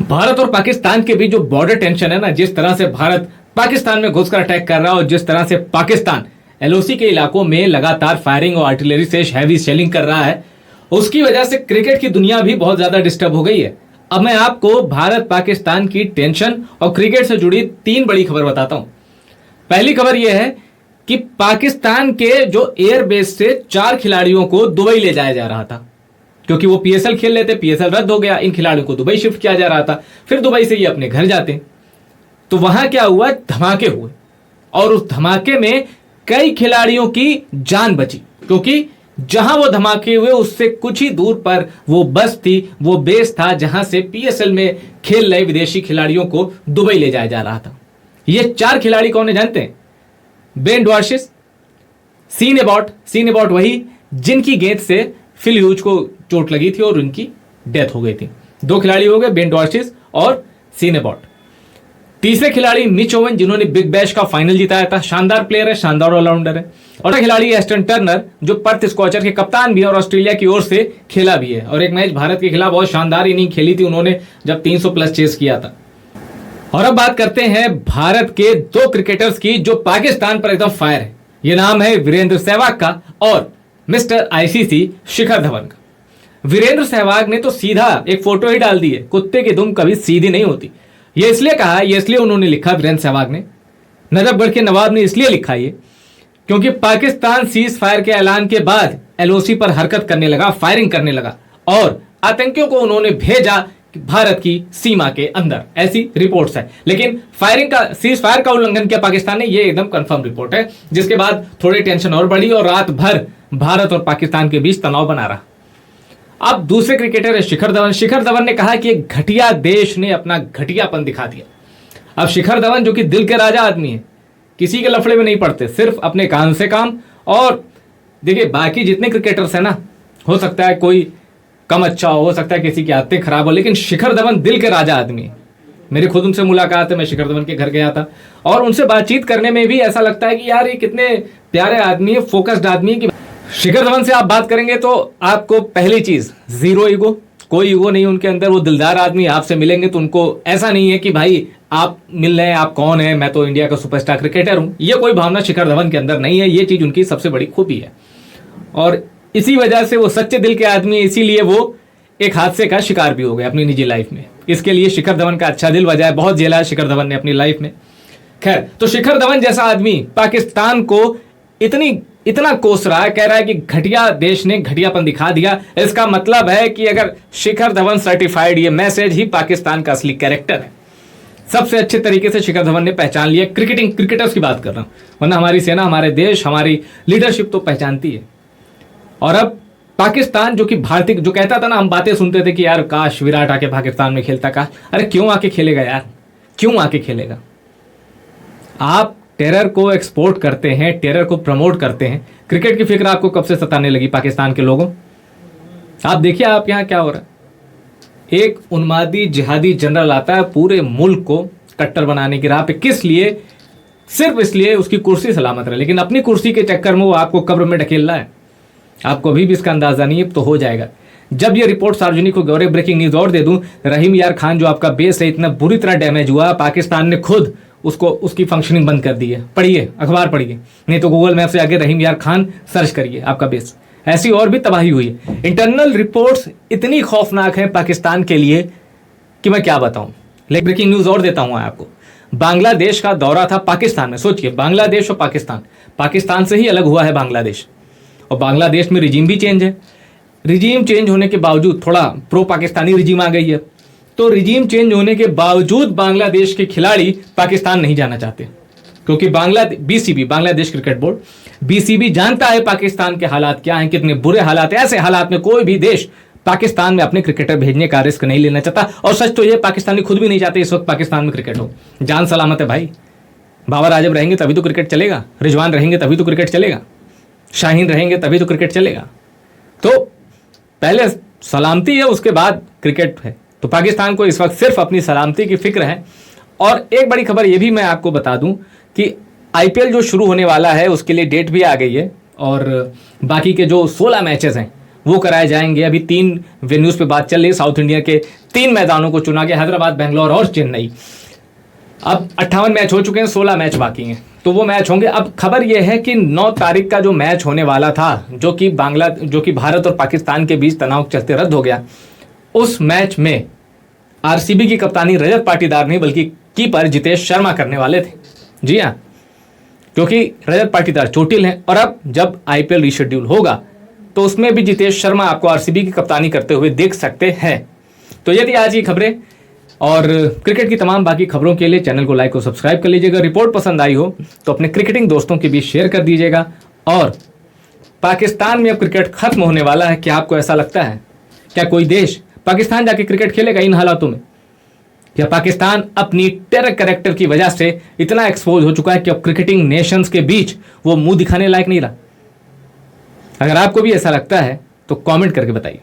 भारत और पाकिस्तान के बीच जो बॉर्डर टेंशन है ना, जिस तरह से भारत पाकिस्तान में घुसकर अटैक कर रहा है और जिस तरह से पाकिस्तान एलओसी के इलाकों में लगातार फायरिंग और आर्टिलरी से हैवी शेलिंग कर रहा है, उसकी वजह से क्रिकेट की दुनिया भी बहुत ज्यादा डिस्टर्ब हो गई है। अब मैं आपको भारत पाकिस्तान की टेंशन और क्रिकेट से जुड़ी 3 बड़ी खबर बताता हूं। पहली खबर यह है कि पाकिस्तान के जो एयरबेस से 4 खिलाड़ियों को दुबई ले जाया जा रहा था, क्योंकि वो पीएसएल खेल लेते, पीएसएल रद्द हो गया, इन खिलाड़ियों को दुबई शिफ्ट किया जा रहा था, फिर दुबई से ये अपने घर जाते। तो वहां क्या हुआ, धमाके हुए और उस धमाके में कई खिलाड़ियों की जान बची, क्योंकि जहां वो धमाके हुए उससे कुछ ही दूर पर वो बस थी, वो बेस था जहां से पीएसएल में खेल रहे विदेशी खिलाड़ियों को दुबई ले जाया जा रहा था। ये 4 खिलाड़ी कौन है जानते हैं? बेन डॉर्शिस, सीन एबॉट वही जिनकी गेंद से फिल ह्यूज को चोट लगी थी और उनकी डेथ हो गई थी। 2 खिलाड़ी हो गए, बेन डॉर्शिस और सीन एबॉट। तीसरे खिलाड़ी मिच ओवन, जिन्होंने बिग बैश का फाइनल जिताया था, शानदार प्लेयर है, शानदार ऑलराउंडर है। और खिलाड़ी एस्टन टर्नर, जो पर्थ स्कॉचर के कप्तान भी है और ऑस्ट्रेलिया की ओर से खेला भी है और एक मैच भारत के खिलाफ बहुत शानदार इनिंग खेली थी उन्होंने, जब 300 प्लस चेस किया था। और अब बात करते हैं भारत के 2 क्रिकेटर्स की जो पाकिस्तान पर एकदम फायर है। ये नाम है वीरेंद्र सहवाग का और मिस्टर आईसीसी शिखर धवन का। वीरेंद्र सहवाग ने तो सीधा एक फोटो ही डाल दी है, कुत्ते की दुम कभी सीधी नहीं होती। ये इसलिए कहा, ये इसलिए उन्होंने लिखा, वीरेंद्र सहवाग ने, नजफगढ़ के नवाब ने इसलिए लिखा ये, क्योंकि पाकिस्तान सीज फायर के ऐलान के बाद एलओसी पर हरकत करने लगा, फायरिंग करने लगा और आतंकियों को उन्होंने भेजा भारत की सीमा के अंदर, ऐसी रिपोर्ट्स है। लेकिन फायरिंग का, सीज फायर का उल्लंघन किया पाकिस्तान ने, ये एकदम कंफर्म रिपोर्ट है, जिसके बाद थोड़ी टेंशन और बढ़ी और रात भर भारत और पाकिस्तान के बीच तनाव बना रहा। अब दूसरे क्रिकेटर है शिखर धवन। शिखर धवन ने कहा कि एक घटिया देश ने अपना घटियापन दिखा दिया। अब शिखर धवन जो कि दिल के राजा आदमी है, किसी के लफड़े में नहीं पड़ते, सिर्फ अपने काम से काम। और देखिए बाकी जितने क्रिकेटर्स हैं ना, हो सकता है कोई कम अच्छा हो सकता है किसी की आदतें खराब हो, लेकिन शिखर धवन दिल के राजा आदमी है। मेरी खुद उनसे मुलाकात है, मैं शिखर धवन के घर गया था और उनसे बातचीत करने में भी ऐसा लगता है कि यार ये कितने प्यारे आदमी है, फोकस्ड आदमी है। कि शिखर धवन से आप बात करेंगे तो आपको पहली चीज, जीरो ईगो, कोई ईगो नहीं उनके अंदर। वो दिलदार आदमी, आपसे मिलेंगे तो उनको ऐसा नहीं है कि भाई आप मिल रहे हैं, आप कौन है, मैं तो इंडिया का सुपरस्टार क्रिकेटर हूं, ये कोई भावना शिखर धवन के अंदर नहीं है। ये चीज उनकी सबसे बड़ी खूबी है और इसी वजह से वो सच्चे दिल के आदमी है, इसीलिए वो एक हादसे का शिकार भी हो गए अपनी निजी लाइफ में। इसके लिए शिखर धवन का अच्छा दिल वजह है, बहुत झेला है शिखर धवन ने अपनी लाइफ में। खैर, तो शिखर धवन जैसा आदमी पाकिस्तान को इतना कोस रहा है, कह रहा है कि घटिया देश ने घटियापन दिखा दिया। इसका मतलब है कि अगर शिखर धवन सर्टिफाइड, ये मैसेज ही पाकिस्तान का असली कैरेक्टर है। सबसे अच्छे तरीके से शिखर धवन ने पहचान लिया। क्रिकेटर्स की बात कर रहा हूं, वरना हमारी सेना, हमारे देश, हमारी लीडरशिप तो पहचानती है। और अब पाकिस्तान जो कि भारतीय, जो कहता था ना, हम बातें सुनते थे कि यार काश विराट आके पाकिस्तान में खेलता, काश, अरे क्यों आके खेलेगा यार, क्यों आके खेलेगा? आप टेरर को एक्सपोर्ट करते हैं, टेरर को प्रमोट करते हैं। क्रिकेट की फिक्र आपको कब से सताने लगी पाकिस्तान के लोगों? आप देखिए आप यहां क्या हो रहा है। एक उन्मादी जिहादी जनरल आता है पूरे मुल्क को कट्टर बनाने की राह पे, किस लिए? सिर्फ इसलिए उसकी कुर्सी सलामत रहे, लेकिन अपनी कुर्सी के चक्कर में वो आपको कब्र में ढकेल रहा है। आपको अभी भी इसका अंदाजा नहीं है, तो हो जाएगा जब ये रिपोर्ट सार्वजनिक होगी। और एक ब्रेकिंग न्यूज और दे दूं, रहीम यार खान जो आपका बेस है इतना बुरी तरह डैमेज हुआ, पाकिस्तान ने खुद उसकी फंक्शनिंग बंद कर दी है। पढ़िए, अखबार पढ़िए, नहीं तो गूगल मैप से आगे रहीम यार खान सर्च करिए, आपका बेस। ऐसी और भी तबाही हुई है। इंटरनल रिपोर्ट्स इतनी खौफनाक है पाकिस्तान के लिए कि मैं क्या बताऊं। लेकिन ब्रेकिंग न्यूज और देता हूं आपको। बांग्लादेश का दौरा था पाकिस्तान में। सोचिए, बांग्लादेश और पाकिस्तान से ही अलग हुआ है बांग्लादेश, और बांग्लादेश में रिजीम भी चेंज है। रिजीम चेंज होने के बावजूद, थोड़ा प्रो पाकिस्तानी रिजीम आ गई है, तो रिजीम चेंज होने के बावजूद बांग्लादेश के खिलाड़ी पाकिस्तान नहीं जाना चाहते, क्योंकि BCB, Bangladesh cricket board, BCB जानता है पाकिस्तान के हालात क्या हैं, कितने बुरे हालात हैं। ऐसे हालात में कोई भी देश पाकिस्तान में अपने क्रिकेटर भेजने का रिस्क नहीं लेना चाहता। और सच तो ये पाकिस्तानी खुद भी नहीं चाहते इस वक्त पाकिस्तान में क्रिकेट हो। जान सलामत है भाई, बाबर आजम रहेंगे तभी तो क्रिकेट चलेगा, रिजवान रहेंगे तभी तो क्रिकेट चलेगा, शाहीन रहेंगे तभी तो क्रिकेट चलेगा। तो पहले सलामती है, उसके बाद क्रिकेट है। तो पाकिस्तान को इस वक्त सिर्फ अपनी सलामती की फिक्र है। और एक बड़ी खबर यह भी मैं आपको बता दूं कि आईपीएल जो शुरू होने वाला है उसके लिए डेट भी आ गई है, और बाकी के जो 16 मैचेस हैं वो कराए जाएंगे। अभी 3 वेन्यूज पे बात चल रही है, साउथ इंडिया के 3 मैदानों को चुना गया, हैदराबाद, बेंगलोर और चेन्नई। अब 58 मैच हो चुके हैं, 16 मैच बाकी हैं, तो वो मैच होंगे। अब खबर यह है कि 9 तारीख का जो मैच होने वाला था, जो कि भारत और पाकिस्तान के बीच तनाव के चलते रद्द हो गया, उस मैच में आरसीबी की कप्तानी रजत पाटीदार नहीं बल्कि कीपर जितेश शर्मा करने वाले थे। जी हाँ, क्योंकि रजत पाटीदार चोटिल हैं, और अब जब आईपीएल रीशेड्यूल होगा तो उसमें भी जितेश शर्मा आपको आरसीबी की कप्तानी करते हुए देख सकते हैं। तो यदि आज की खबरें और क्रिकेट की तमाम बाकी खबरों के लिए चैनल को लाइक और सब्सक्राइब कर लीजिएगा। रिपोर्ट पसंद आई हो तो अपने क्रिकेटिंग दोस्तों के बीच शेयर कर दीजिएगा। और पाकिस्तान में अब क्रिकेट खत्म होने वाला है, क्या आपको ऐसा लगता है? क्या कोई देश पाकिस्तान जाके क्रिकेट खेलेगा इन हालातों में? क्या पाकिस्तान अपनी टेरर कैरेक्टर की वजह से इतना एक्सपोज हो चुका है कि अब क्रिकेटिंग नेशंस के बीच वो मुंह दिखाने लायक नहीं रहा? अगर आपको भी ऐसा लगता है तो कमेंट करके बताइए।